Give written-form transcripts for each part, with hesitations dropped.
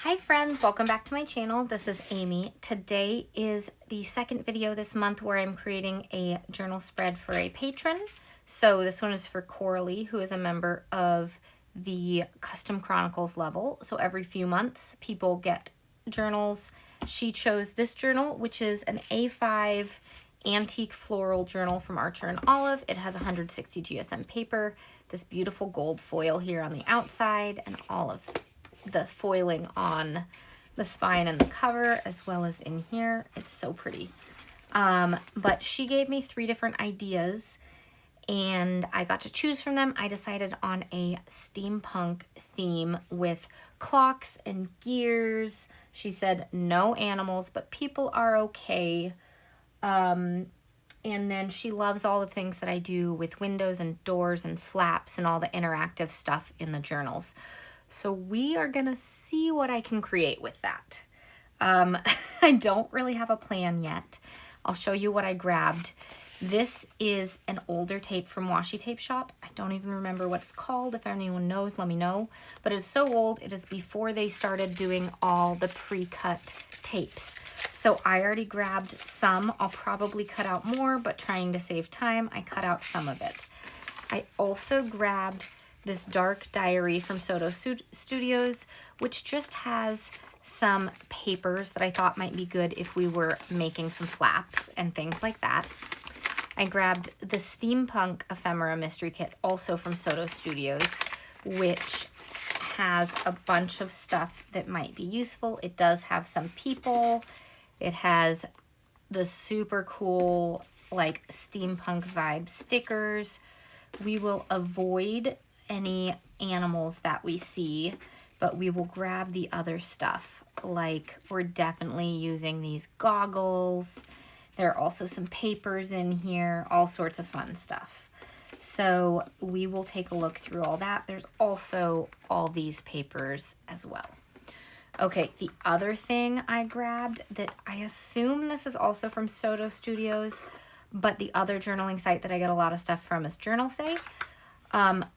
Hi friends, welcome back to my channel. This is Amy. Today is the second video this month where I'm creating a journal spread for a patron. So this one is for Coralee, who is a member of the Custom Chronicles level. So every few months people get journals. She chose this journal, which is an A5 antique floral journal from Archer and Olive. It has 160 GSM paper, this beautiful gold foil here on the outside, and all of the foiling on the spine and the cover, as well as in here. It's so pretty. But she gave me 3 different ideas and I got to choose from them. I decided on a steampunk theme with clocks and gears. She said no animals, but people are okay. And then she loves all the things that I do with windows and doors and flaps and all the interactive stuff in the journals. So we are gonna see what I can create with that. I don't really have a plan yet. I'll show you what I grabbed. This is an older tape from Washi Tape Shop. I don't even remember what it's called. If anyone knows, let me know. But it's so old, it is before they started doing all the pre-cut tapes. So I already grabbed some. I'll probably cut out more, but trying to save time, I cut out some of it. I also grabbed this dark diary from Soto Studios, which just has some papers that I thought might be good if we were making some flaps and things like that. I grabbed the Steampunk Ephemera Mystery Kit, also from Soto Studios, which has a bunch of stuff that might be useful. It does have some people. It has the super cool, like, steampunk vibe stickers. We will avoid any animals that we see, but we will grab the other stuff. Like, we're definitely using these goggles. There are also some papers in here, all sorts of fun stuff. So we will take a look through all that. There's also all these papers as well. Okay, the other thing I grabbed that I assume this is also from Soto Studios, but the other journaling site that I get a lot of stuff from is Journal Say.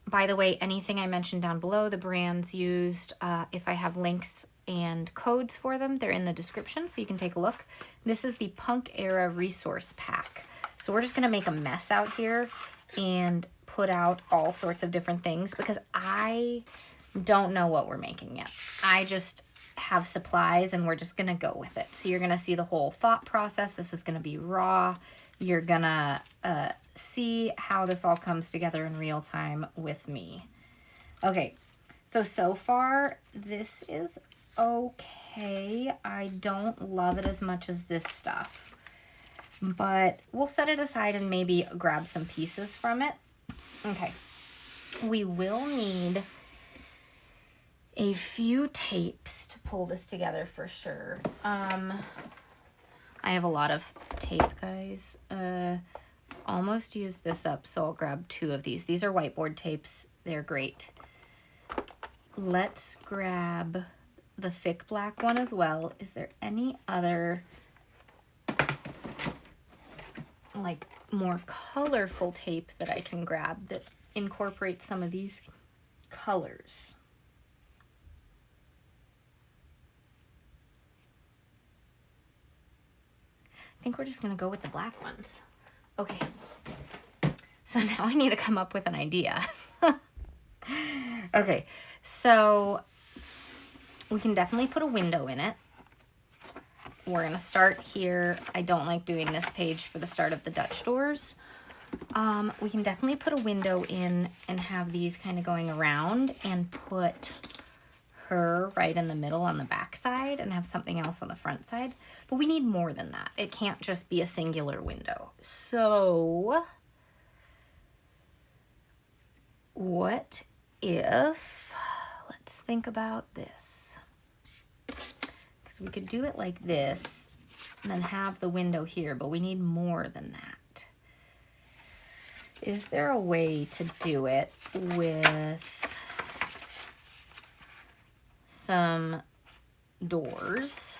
By the way, anything I mentioned down below, the brands used, if I have links and codes for them, they're in the description, so you can take a look. This is the Punk Era Resource Pack. So we're just going to make a mess out here and put out all sorts of different things because I don't know what we're making yet. I just have supplies and we're just going to go with it. So you're going to see the whole thought process. This is going to be raw. You're going to see how this all comes together in real time with me. Okay, so far this is okay. I don't love it as much as this stuff, but we'll set it aside and maybe grab some pieces from it. Okay, we will need a few tapes to pull this together for sure. I have a lot of tape, guys. Almost used this up, so I'll grab 2 of these. These are whiteboard tapes. They're great. Let's grab the thick black one as well. Is there any other, like, more colorful tape that I can grab that incorporates some of these colors? I think we're just gonna go with the black ones. Okay, so now I need to come up with an idea. Okay, so we can definitely put a window in it. We're gonna start here. I don't like doing this page for the start of the Dutch doors. We can definitely put a window in and have these kind of going around and put her right in the middle on the back side and have something else on the front side. But we need more than that. It can't just be a singular window. So what if, let's think about this. Because we could do it like this and then have the window here, but we need more than that. Is there a way to do it with some doors,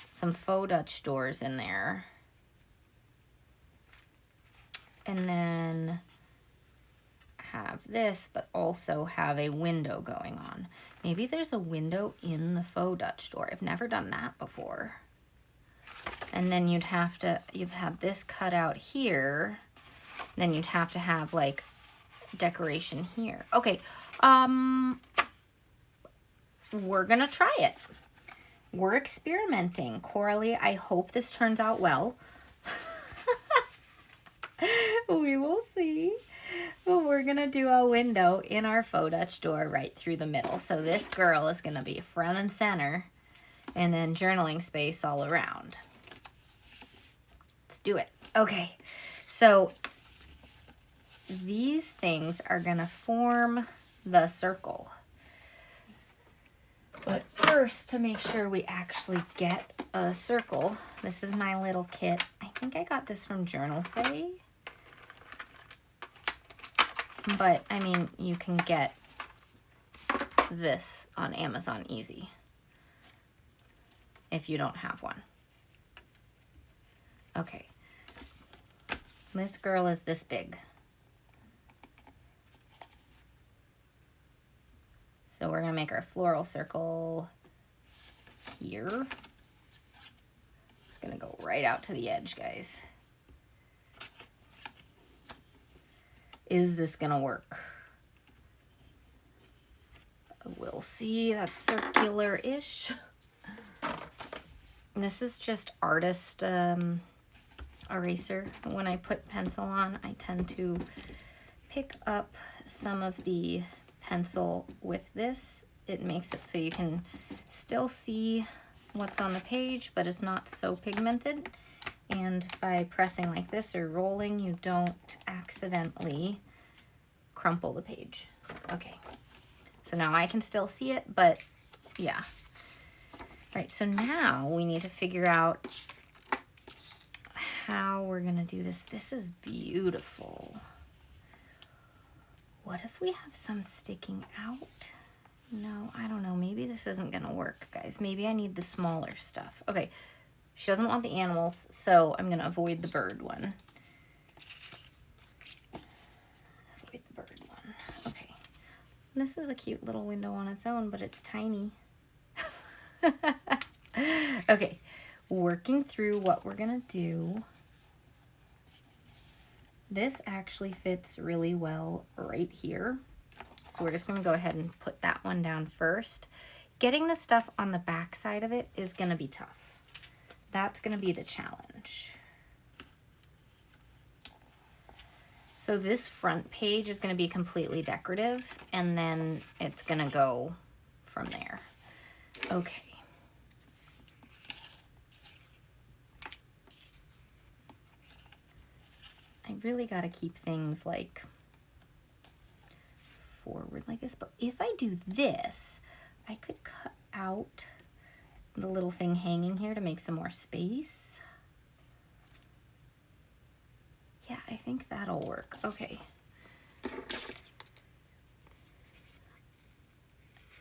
some faux Dutch doors in there, and then have this, but also have a window going on. Maybe there's a window in the faux Dutch door. I've never done that before. And then you'd have this cut out here. Then you'd have to have like decoration here. Okay, we're gonna try it. We're experimenting. Coralee, I hope this turns out well. We will see. But we're gonna do a window in our faux Dutch door right through the middle. So this girl is gonna be front and center, and then journaling space all around. Let's do it. Okay, so these things are gonna form the circle. But first, to make sure we actually get a circle, this is my little kit. I think I got this from Journal Say. But, I mean, you can get this on Amazon easy if you don't have one. Okay. This girl is this big. So we're going to make our floral circle here. It's going to go right out to the edge, guys. Is this going to work? We'll see. That's circular-ish. This is just artist eraser. When I put pencil on, I tend to pick up some of the pencil with this. It makes it so you can still see what's on the page, but it's not so pigmented. And by pressing like this or rolling, you don't accidentally crumple the page. Okay, so now I can still see it, but yeah. All right, so now we need to figure out how we're gonna do this. This is beautiful. What if we have some sticking out? No, I don't know. Maybe this isn't gonna work, guys. Maybe I need the smaller stuff. Okay, she doesn't want the animals, so I'm gonna avoid the bird one. Avoid the bird one. Okay. This is a cute little window on its own, but it's tiny. Okay, working through what we're gonna do. This actually fits really well right here. So we're just gonna go ahead and put that one down first. Getting the stuff on the back side of it is gonna be tough. That's gonna be the challenge. So this front page is gonna be completely decorative, and then it's gonna go from there. Okay. I really got to keep things like forward like this, but if I do this, I could cut out the little thing hanging here to make some more space. Yeah, I think that'll work. Okay.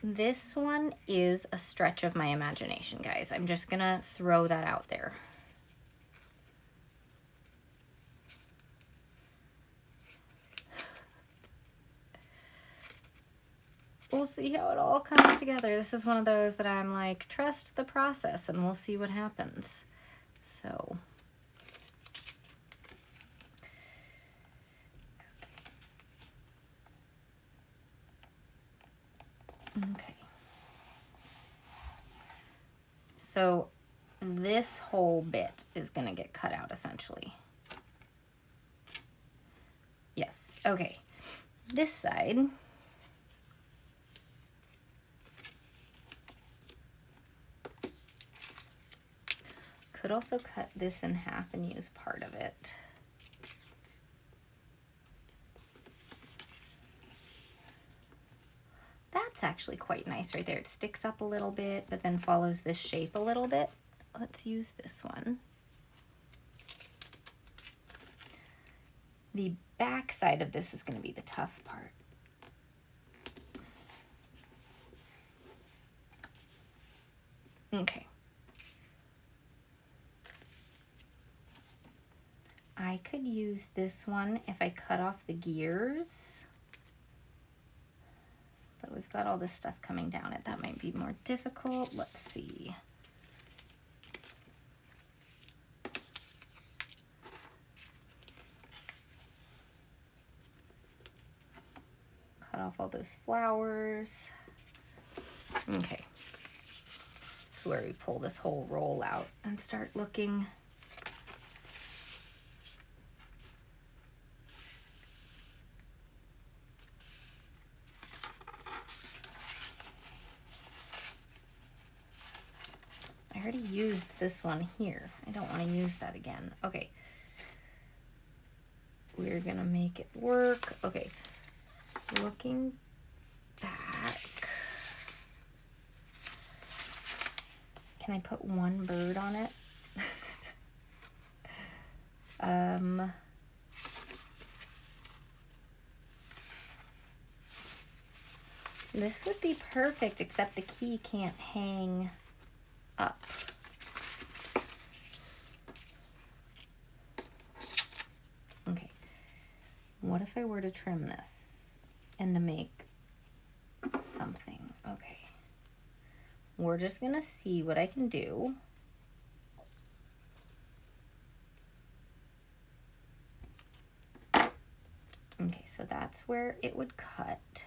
This one is a stretch of my imagination, guys. I'm just gonna throw that out there. We'll see how it all comes together. This is one of those that I'm like, trust the process and we'll see what happens. So, okay. So this whole bit is gonna get cut out essentially. Yes, okay. This side, could also cut this in half and use part of it. That's actually quite nice right there. It sticks up a little bit, but then follows this shape a little bit. Let's use this one. The back side of this is going to be the tough part. Okay. I could use this one if I cut off the gears. we've got all this stuff coming down it. That might be more difficult. Let's see. Cut off all those flowers. Okay. This is where we pull this whole roll out and start looking. I already used this one here. I don't want to use that again. Okay. We're gonna make it work. Okay. Looking back. Can I put one bird on it? This would be perfect, except the key can't hang up. Okay. What if I were to trim this and to make something? Okay. We're just gonna see what I can do. Okay, so that's where it would cut.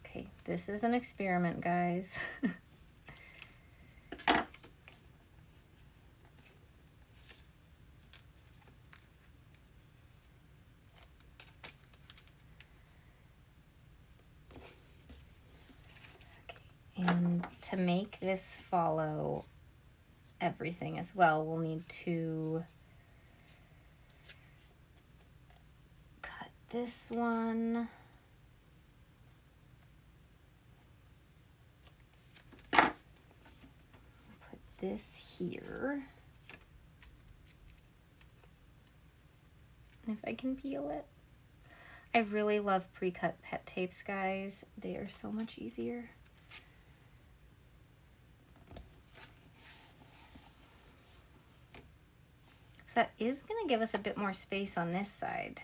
Okay, this is an experiment, guys. And to make this follow everything as well, we'll need to cut this one. Put this here. If I can peel it. I really love pre-cut pet tapes, guys. They are so much easier. So that is going to give us a bit more space on this side,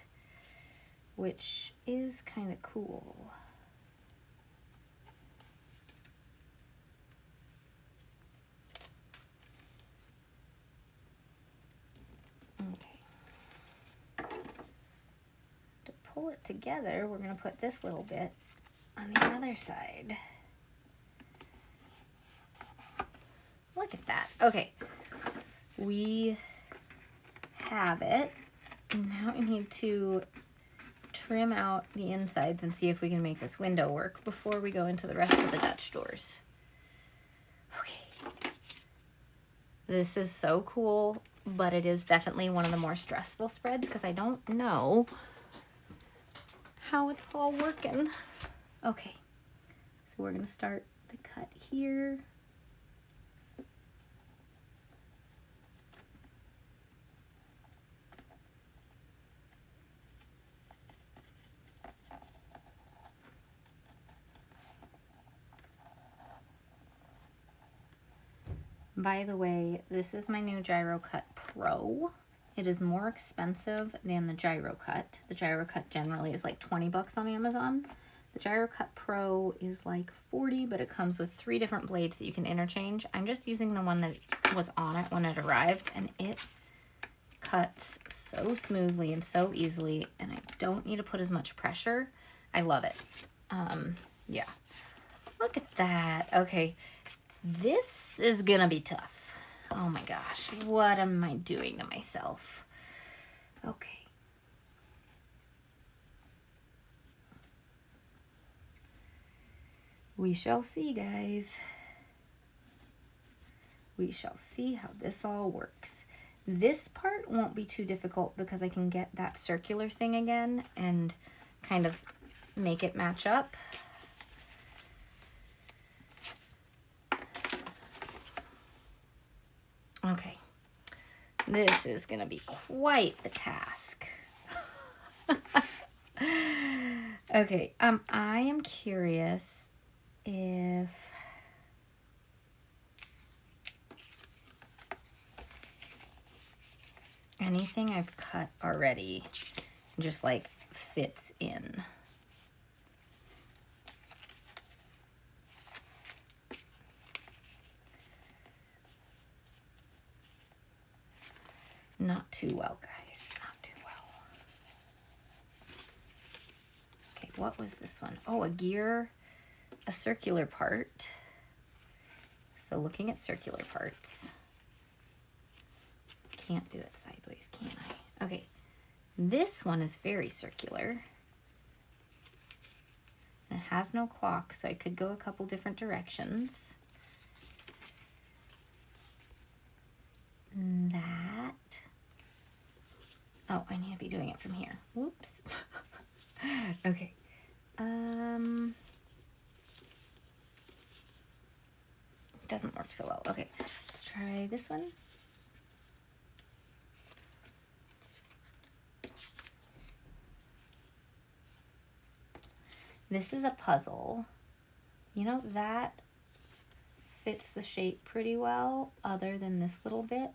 which is kind of cool. Okay. To pull it together, we're going to put this little bit on the other side. Look at that. Okay. We have it. Now we need to trim out the insides and see if we can make this window work before we go into the rest of the Dutch doors. Okay. This is so cool, but it is definitely one of the more stressful spreads because I don't know how it's all working. Okay. So we're going to start the cut here. By the way, this is my new Gyro Cut Pro. It is more expensive than the Gyro Cut. The Gyro Cut generally is like 20 bucks on Amazon. The Gyro Cut Pro is like 40, but it comes with 3 different blades that you can interchange. I'm just using the one that was on it when it arrived, and it cuts so smoothly and so easily, and I don't need to put as much pressure. I love it. Yeah. Look at that. Okay. This is gonna be tough. Oh my gosh, what am I doing to myself? Okay. We shall see, guys. We shall see how this all works. This part won't be too difficult because I can get that circular thing again and kind of make it match up. Okay, this is going to be quite the task. Okay, I am curious if anything I've cut already just like fits in. Not too well, guys, not too well. Okay, what was this one? Oh, a circular part. So looking at circular parts. Can't do it sideways, can I? Okay, this one is very circular. It has no clock, so I could go a couple different directions. That. Oh, I need to be doing it from here. Whoops. Okay. Doesn't work so well. Okay, let's try this one. This is a puzzle. You know, that fits the shape pretty well, other than this little bit.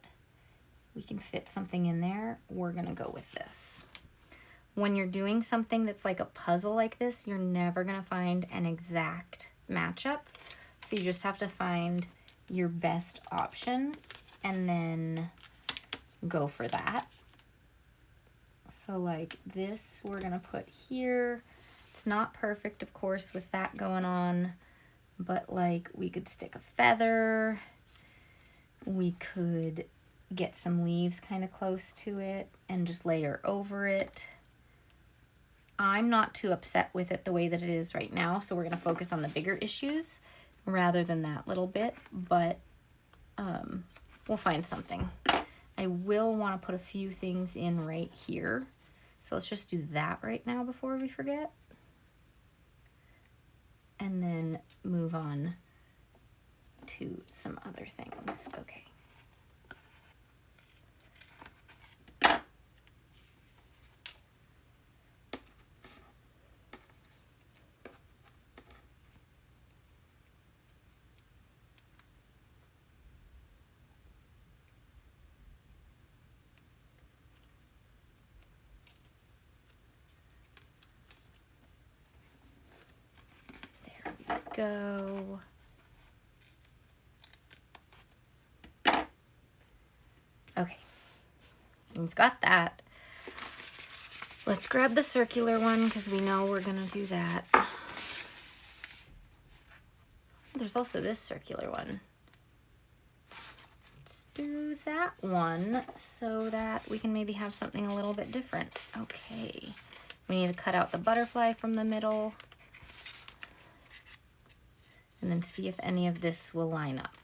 We can fit something in there. We're gonna go with this. When you're doing something that's like a puzzle like this, you're never gonna find an exact matchup. So you just have to find your best option and then go for that. So like this, we're gonna put here. It's not perfect, of course, with that going on, but like we could stick a feather. We could get some leaves kind of close to it and just layer over it. I'm not too upset with it the way that it is right now, so we're gonna focus on the bigger issues rather than that little bit, but we'll find something. I will want to put a few things in right here, so let's just do that right now before we forget, and then move on to some other things. Okay. Go. Okay, we've got that. Let's grab the circular one because we know we're gonna do that. There's also this circular one. Let's do that one so that we can maybe have something a little bit different. Okay, we need to cut out the butterfly from the middle. And then see if any of this will line up.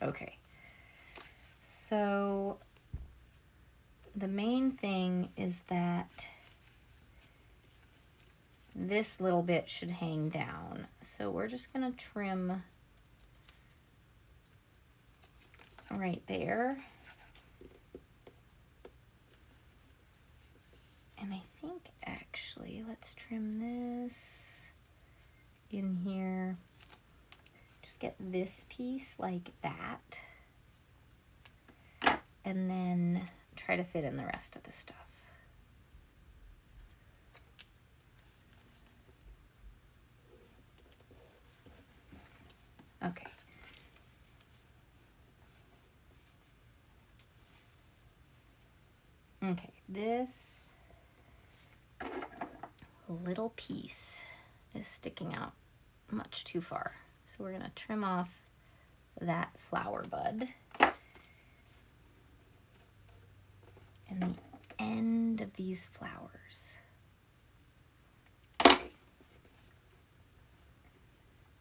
Okay, so the main thing is that this little bit should hang down. So we're just gonna trim right there. And I think actually, let's trim this in here. Just get this piece like that. And then try to fit in the rest of the stuff. Okay. Okay, this little piece is sticking out much too far. So we're gonna trim off that flower bud. And the end of these flowers. Okay.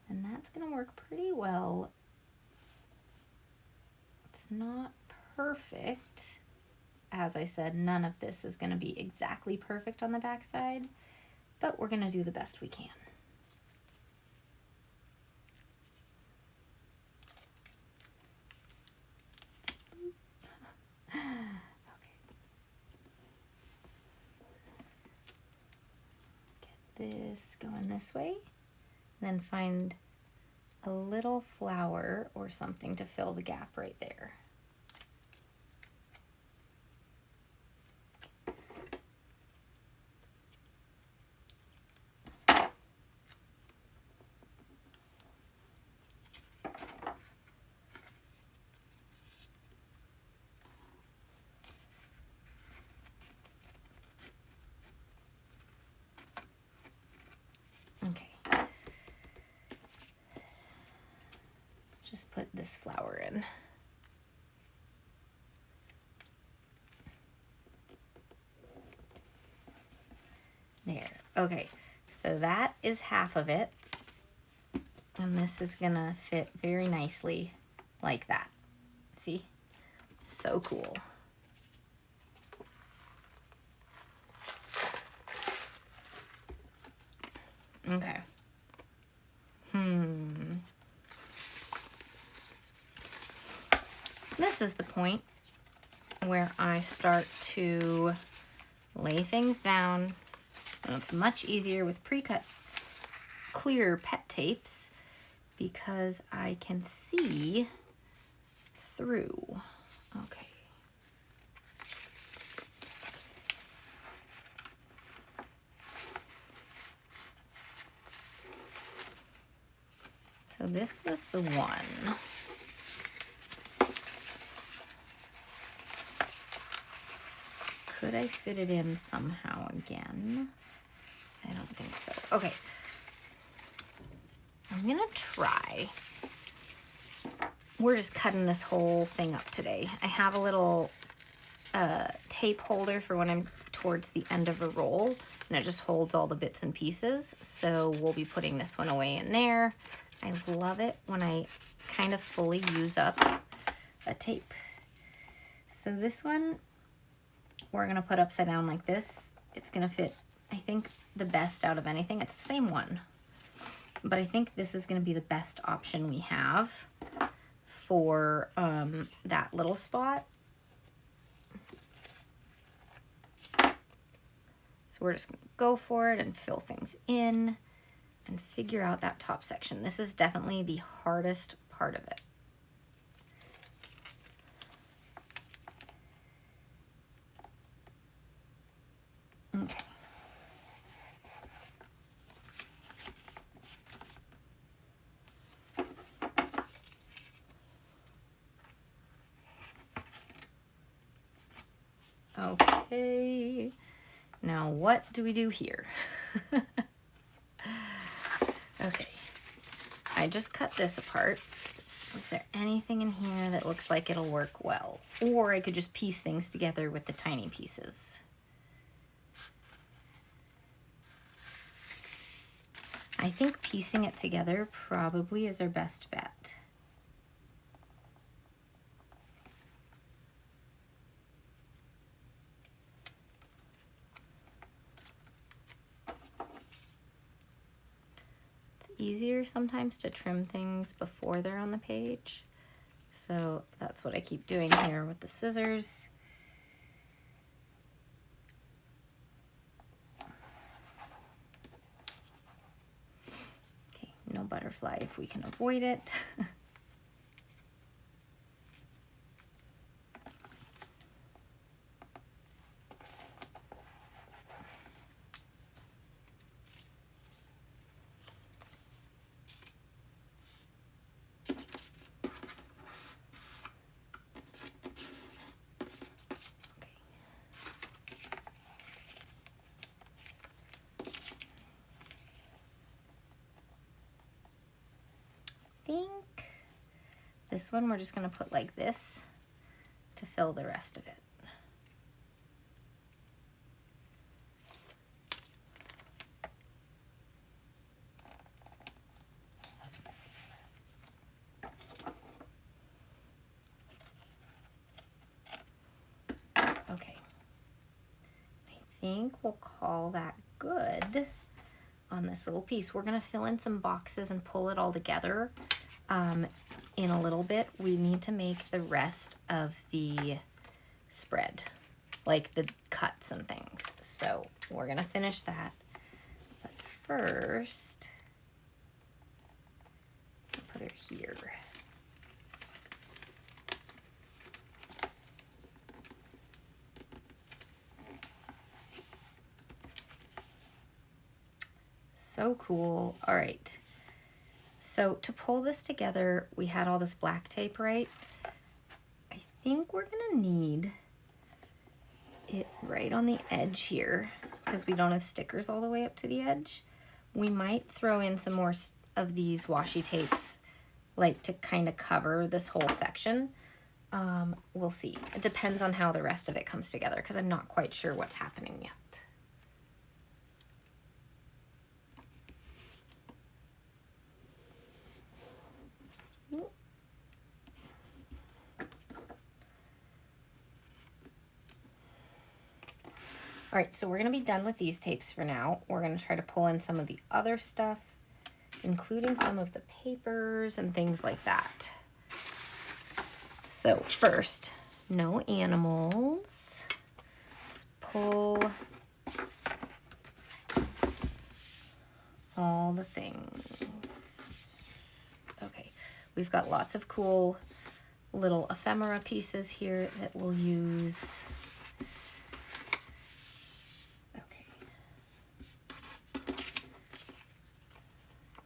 And that's gonna work pretty well. It's not perfect. As I said, none of this is gonna be exactly perfect on the back side, but we're gonna do the best we can. This going this way, then find a little flower or something to fill the gap right there. Okay. Just put this flower in. There. Okay, so that is half of it. And this is gonna fit very nicely like that. See? So cool. Okay. This is the point where I start to lay things down. And it's much easier with pre-cut clear pet tapes because I can see through. Okay. So this was the one. Could I fit it in somehow again? I don't think so. Okay. I'm gonna try. We're just cutting this whole thing up today. I have a little tape holder for when I'm towards the end of a roll, and it just holds all the bits and pieces. So we'll be putting this one away in there. I love it when I kind of fully use up a tape. So this one, we're gonna put upside down like this. It's gonna fit, I think, the best out of anything. It's the same one, but I think this is gonna be the best option we have for that little spot. So we're just gonna go for it and fill things in and figure out that top section. This is definitely the hardest part of it. Okay. Okay. Now what do we do here? Okay. I just cut this apart. Is there anything in here that looks like it'll work well? Or I could just piece things together with the tiny pieces. I think piecing it together probably is our best bet. It's easier sometimes to trim things before they're on the page. So that's what I keep doing here with the scissors. No butterfly if we can avoid it. Think this one we're just going to put like this to fill the rest of it. Okay, I think we'll call that good on this little piece. We're going to fill in some boxes and pull it all together in a little bit. We need to make the rest of the spread, like the cuts and things. So we're going to finish that. But first, put her here. So cool. All right. So to pull this together, we had all this black tape, right? I think we're gonna need it right on the edge here because we don't have stickers all the way up to the edge. We might throw in some more of these washi tapes, like to kind of cover this whole section. We'll see. It depends on how the rest of it comes together because I'm not quite sure what's happening yet. All right, so we're gonna be done with these tapes for now. We're gonna try to pull in some of the other stuff, including some of the papers and things like that. So first, no animals. Let's pull all the things. Okay, we've got lots of cool little ephemera pieces here that we'll use.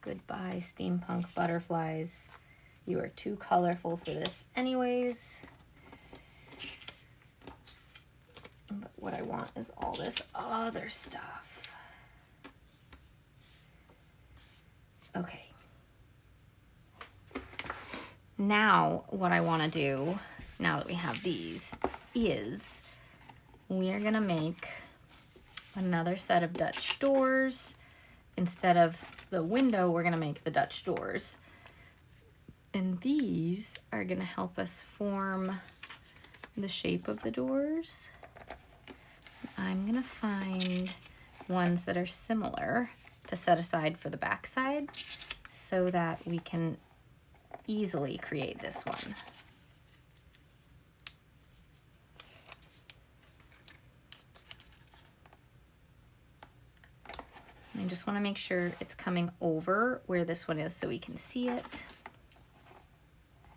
Goodbye, steampunk butterflies. You are too colorful for this anyways. But what I want is all this other stuff. Okay. Now, what I want to do, now that we have these, is we are going to make another set of Dutch doors. Instead of the window, we're gonna make the Dutch doors. And these are gonna help us form the shape of the doors. I'm gonna find ones that are similar to set aside for the back side so that we can easily create this one. I just want to make sure it's coming over where this one is so we can see it.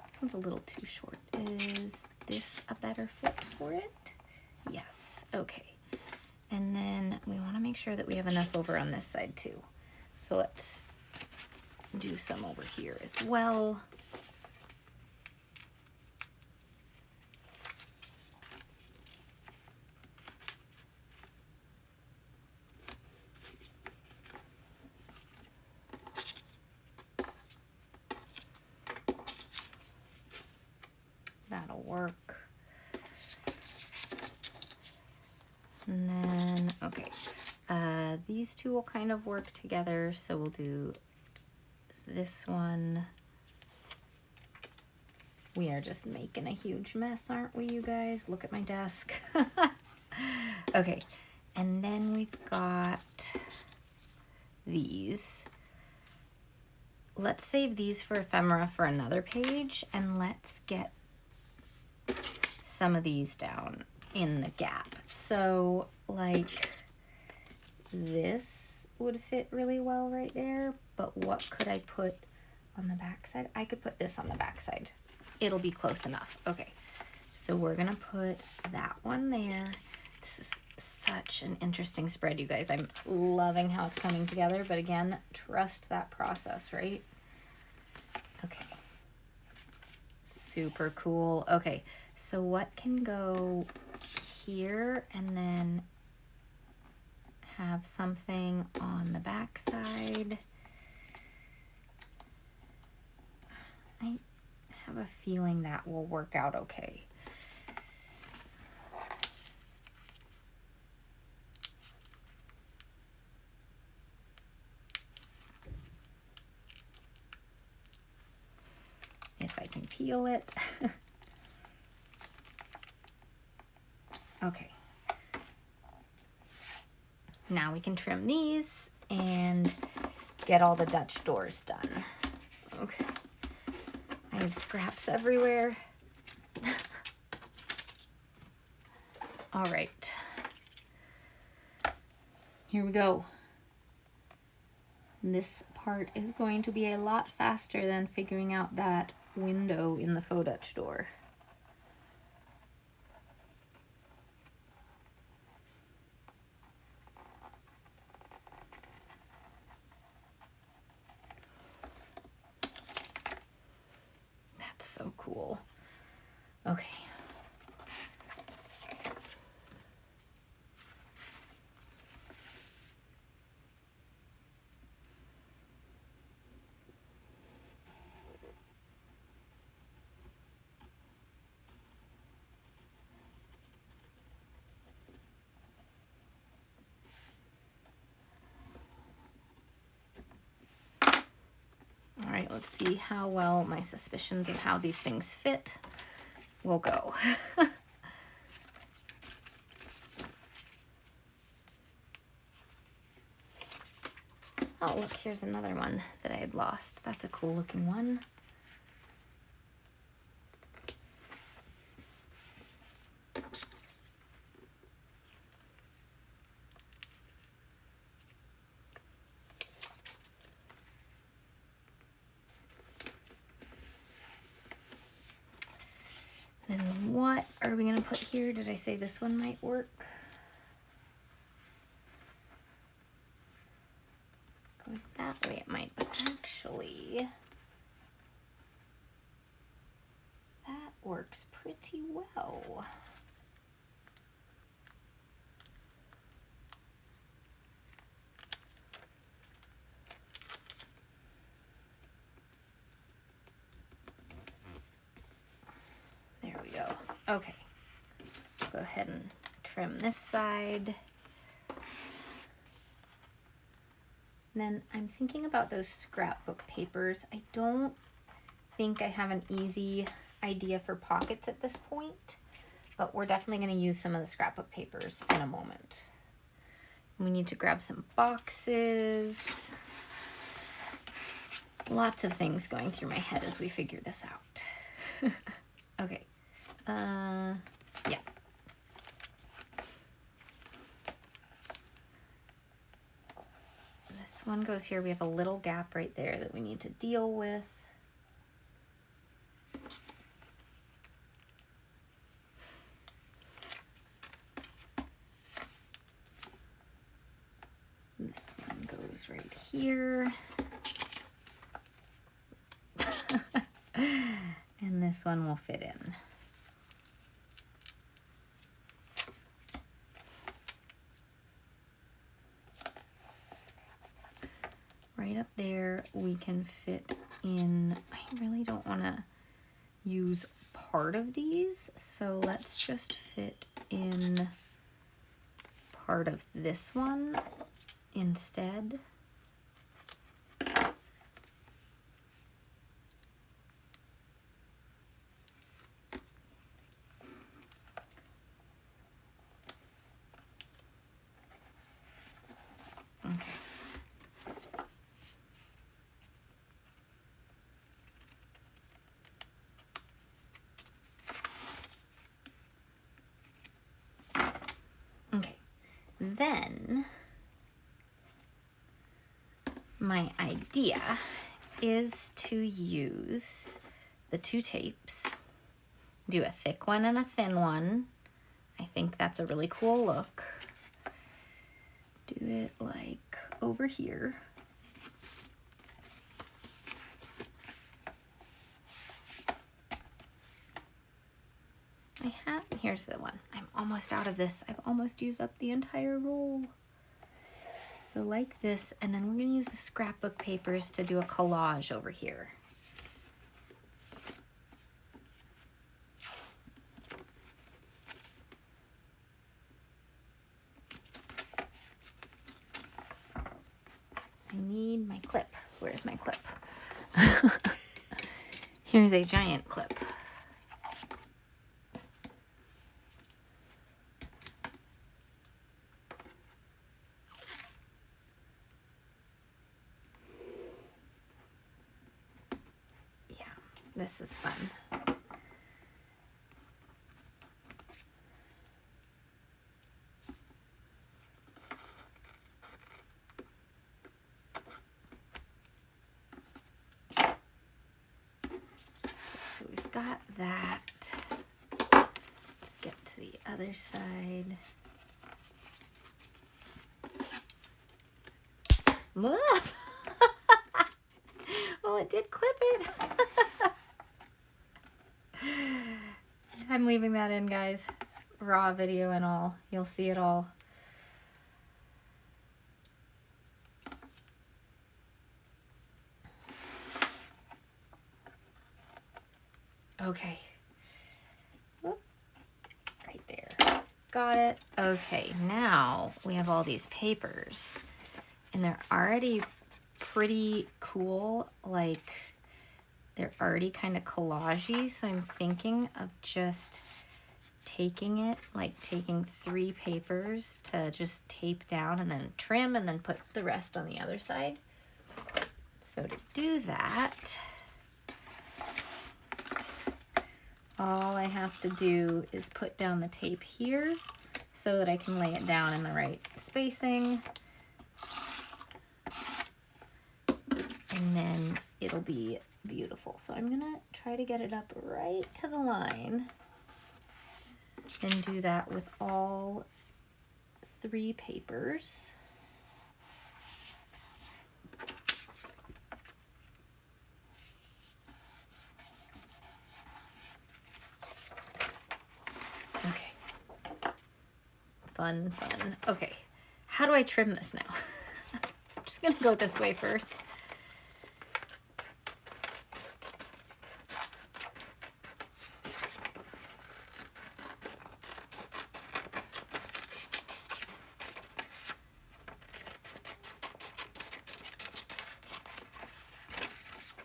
This one's a little too short. Is this a better fit for it? Yes, okay. And then we want to make sure that we have enough over on this side too. So let's do some over here as well. That'll work. And then, okay, these two will kind of work together. So we'll do this one. We are just making a huge mess, aren't we, you guys? Look at my desk. Okay, and then we've got these. Let's save these for ephemera for another page, and let's get some of these down in the gap. So like this would fit really well right there, but what could I put on the back side? I could put this on the back side. It'll be close enough. Okay, so we're gonna put that one there. This is such an interesting spread, you guys. I'm loving how it's coming together, but again, trust that process, right? Okay. Super cool. Okay, so what can go here and then have something on the back side? I have a feeling that will work out okay. If I can peel it. Okay. Now we can trim these and get all the Dutch doors done. Okay. I have scraps everywhere. All right. Here we go. This part is going to be a lot faster than figuring out that window in the faux Dutch door. That's so cool. Okay. All right, let's see how well my suspicions of how these things fit will go. Oh, look, here's another one that I had lost. That's a cool looking one. Then what are we gonna put here? Did I say this one might work? Going that way it might, but actually that works pretty well. There we go. Okay, go ahead and trim this side. Then I'm thinking about those scrapbook papers. I don't think I have an easy idea for pockets at this point, but we're definitely going to use some of the scrapbook papers in a moment. We need to grab some boxes. Lots of things going through my head as we figure this out. Okay. Yeah. This one goes here. We have a little gap right there that we need to deal with. This one goes right here. And this one will fit in. Right up there, we can fit in. I really don't want to use part of these, so let's just fit in part of this one instead. Okay, then my idea is to use the two tapes, do a thick one and a thin one. I think that's a really cool look. Do it like over here. Here's the one. I'm almost out of this. I've almost used up the entire roll. So like this, and then we're gonna use the scrapbook papers to do a collage over here. I need my clip. Where's my clip? Here's a giant clip. This is fun. got that. Let's get to the other side. Well, it did clip it. I'm leaving that in, guys. Raw video and all. You'll see it all. Okay. Whoop. Right there. Got it. Okay, now we have all these papers. And they're already pretty cool. Like, they're already kind of collagey. So I'm thinking of just taking it, like taking 3 papers to just tape down and then trim and then put the rest on the other side. So to do that, all I have to do is put down the tape here so that I can lay it down in the right spacing. And then it'll be beautiful. So I'm gonna try to get it up right to the line and do that with all 3 papers. Okay. Fun, fun. Okay, how do I trim this now? I'm just gonna go this way first.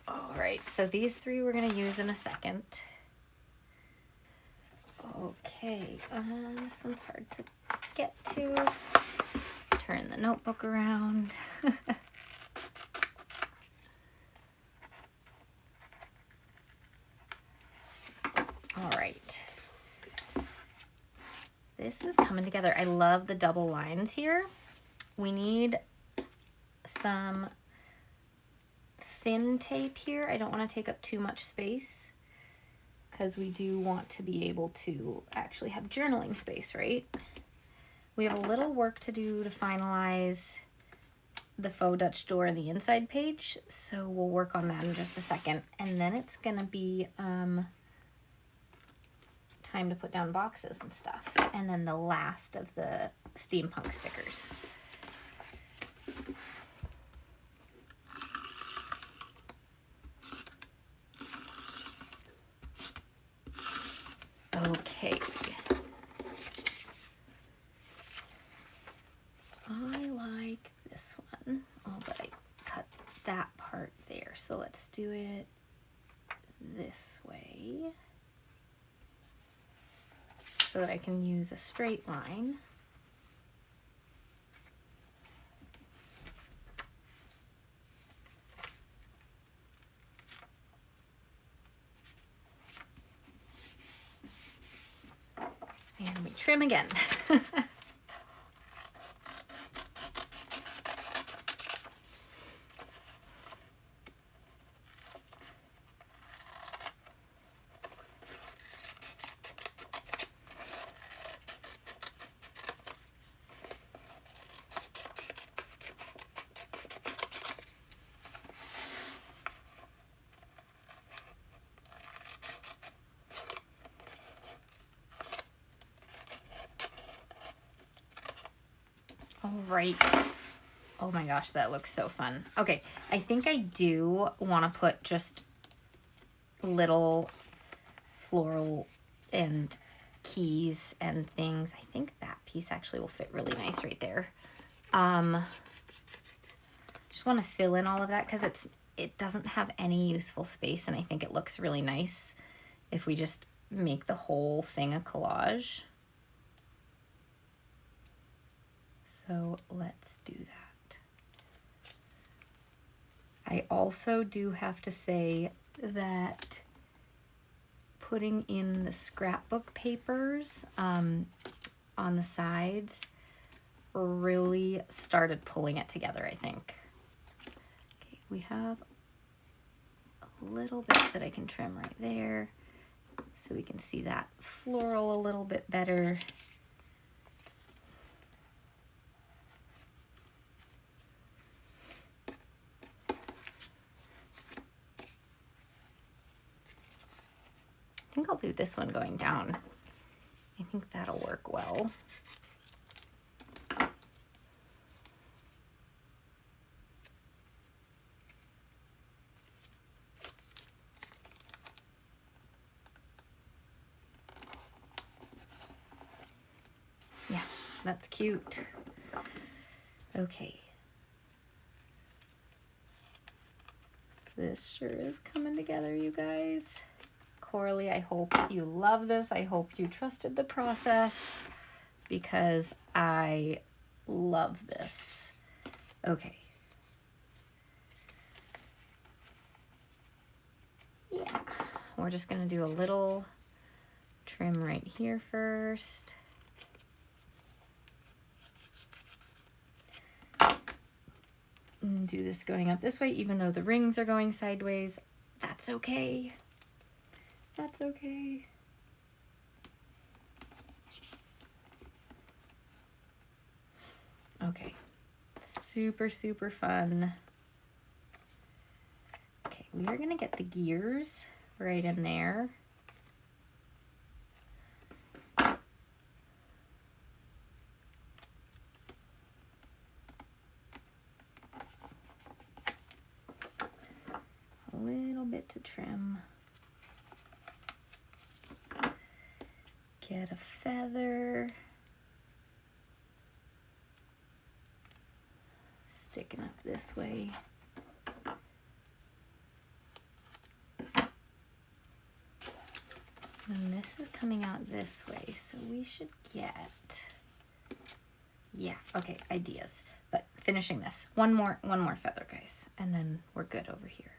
Alright, so these 3 we're going to use in a second. Okay, this one's hard to get to. Turn the notebook around. Alright. This is coming together. I love the double lines here. We need some thin tape here. I don't want to take up too much space because we do want to be able to actually have journaling space, right? We have a little work to do to finalize the faux Dutch door and the inside page, so we'll work on that in just a second. And then it's gonna be time to put down boxes and stuff, and then the last of the steampunk stickers. Okay. I like this one. Oh, but I cut that part there. So let's do it this way so that I can use a straight line. And we trim again. Right. Oh my gosh, that looks so fun. Okay, I think I do want to put just little floral and keys and things. I think that piece actually will fit really nice right there. Just want to fill in all of that because it doesn't have any useful space, and I think it looks really nice if we just make the whole thing a collage. So let's do that. I also do have to say that putting in the scrapbook papers on the sides really started pulling it together, I think. Okay, we have a little bit that I can trim right there. so we can see that floral a little bit better. I think I'll do this one going down. I think that'll work well. Yeah, that's cute. Okay. This sure is coming together, you guys. Coralee, I hope you love this. I hope you trusted the process because I love this. Okay. Yeah, we're just gonna do a little trim right here first. And do this going up this way, even though the rings are going sideways. That's okay. That's okay. Okay, super, super fun. Okay, we are gonna get the gears right in there. A little bit to trim. Get a feather. Sticking up this way. And this is coming out this way, so we should get, yeah, okay, ideas. But finishing this, one more feather, guys, and then we're good over here.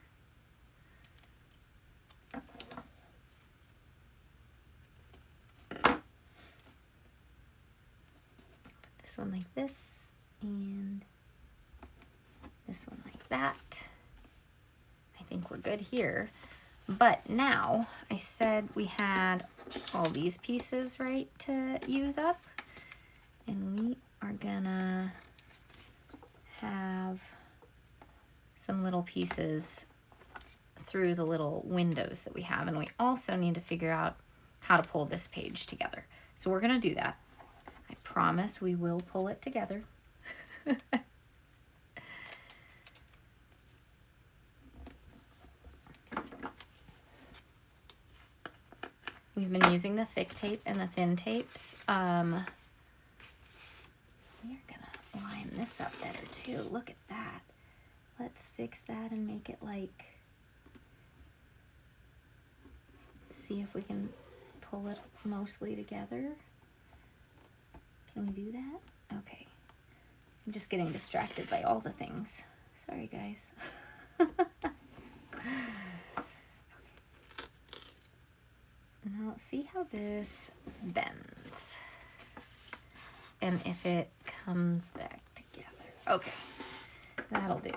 This one like this, and this one like that. I think we're good here. But now, I said we had all these pieces, right, to use up. And we are gonna have some little pieces through the little windows that we have. And we also need to figure out how to pull this page together. So we're gonna do that. I promise we will pull it together. We've been using the thick tape and the thin tapes. We are gonna line this up better too. Look at that. Let's fix that and make it like, see if we can pull it mostly together. Can we do that? Okay. I'm just getting distracted by all the things. Sorry, guys. Now let's see how this bends. And if it comes back together. Okay, that'll do.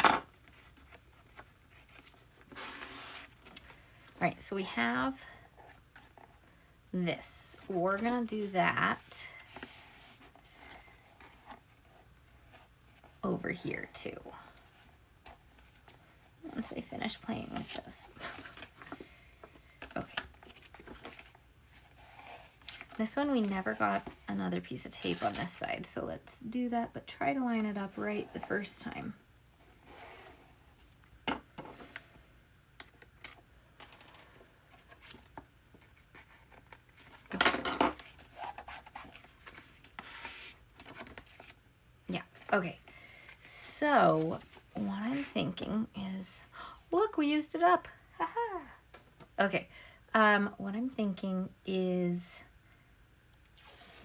All right, so we have this. We're gonna do that over here too. Once I finish playing with this. Okay. This one we never got another piece of tape on this side, so let's do that, but try to line it up right the first time. Yeah, okay. So what I'm thinking is, look, we used it up. Haha. Okay. What I'm thinking is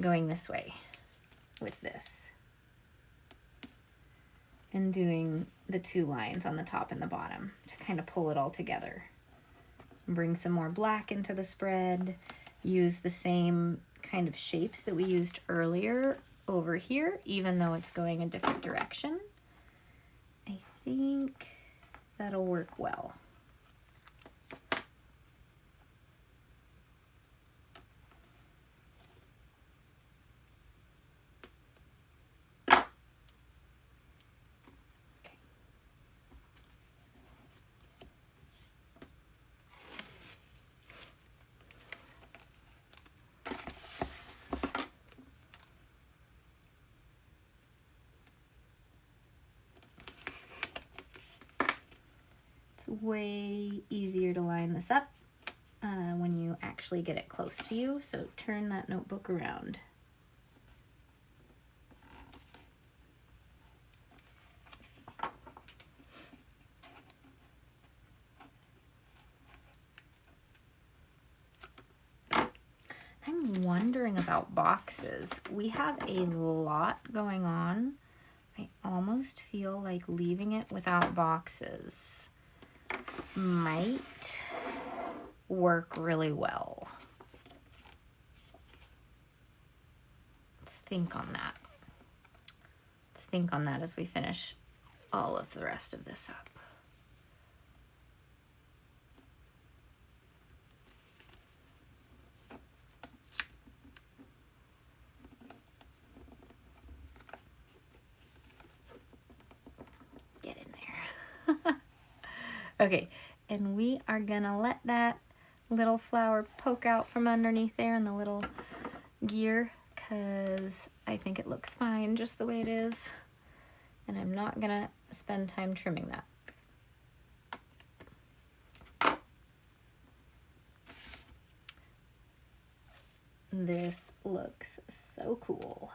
going this way with this and doing the two lines on the top and the bottom to kind of pull it all together. Bring some more black into the spread. Use the same kind of shapes that we used earlier over here, even though it's going a different direction. I think that'll work well. It's way easier to line this up when you actually get it close to you, so turn that notebook around. I'm wondering about boxes. We have a lot going on. I almost feel like leaving it without boxes might work really well. Let's think on that. Let's think on that as we finish all of the rest of this up. Get in there. Okay, and we are gonna let that little flower poke out from underneath there in the little gear, because I think it looks fine just the way it is, and I'm not gonna spend time trimming that. This looks so cool.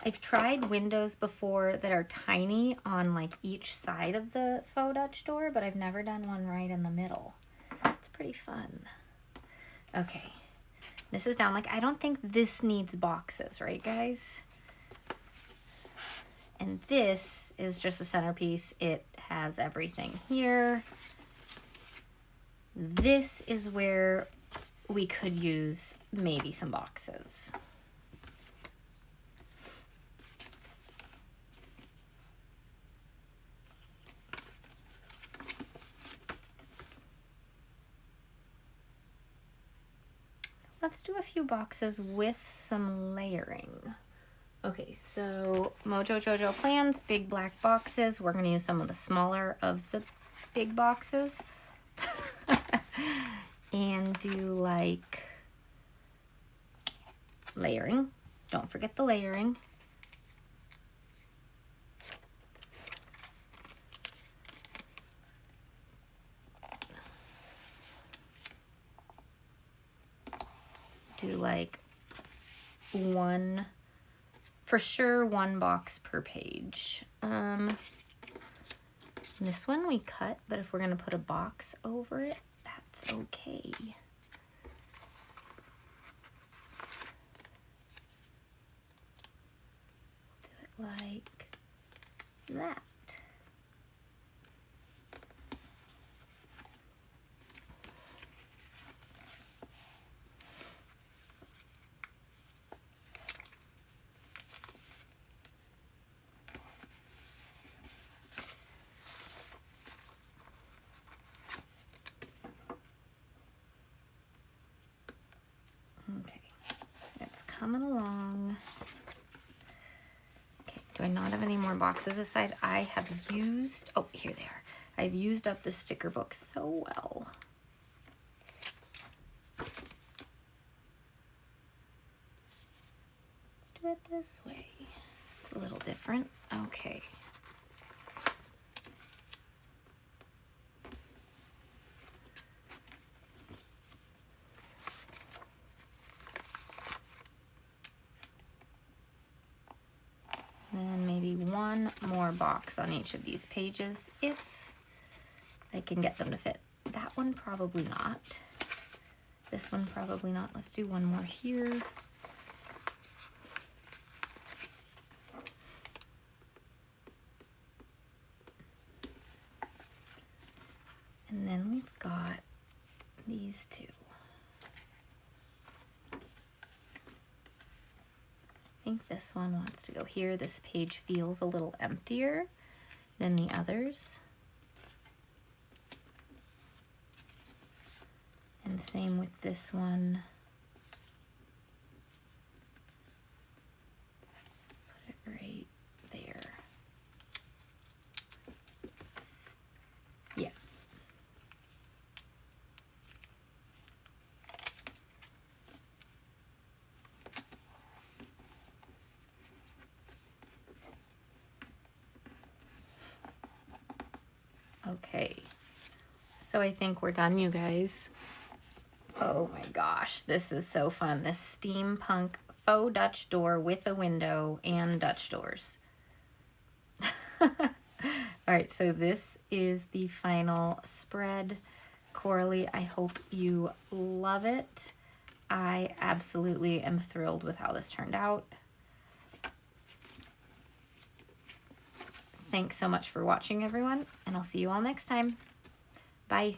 I've tried windows before that are tiny on like each side of the faux Dutch door, but I've never done one right in the middle. It's pretty fun. Okay, this is down. Like, I don't think this needs boxes, right guys? And this is just the centerpiece. It has everything here. This is where we could use maybe some boxes. Let's do a few boxes with some layering. Okay, so Mojo Jojo plans, big black boxes. We're gonna use some of the smaller of the big boxes. And do like layering. Don't forget the layering. Do like one, for sure, one box per page. This one we cut, but if we're gonna put a box over it, that's okay. Do it like that. Okay, it's coming along. Okay, do I not have any more boxes this side? I have used, oh, here they are. I've used up the sticker book so well. Let's do it this way. It's a little different. Okay. And maybe one more box on each of these pages if I can get them to fit. That one probably not. This one probably not. Let's do one more here. And then we've got these two. think this one wants to go here. This page feels a little emptier than the others. And same with this one. Put it right there. Yeah. Okay. So I think we're done, you guys. Oh my gosh, this is so fun. This steampunk faux Dutch door with a window and Dutch doors. All right, so this is the final spread. Coralee, I hope you love it. I absolutely am thrilled with how this turned out. Thanks so much for watching, everyone, and I'll see you all next time. Bye.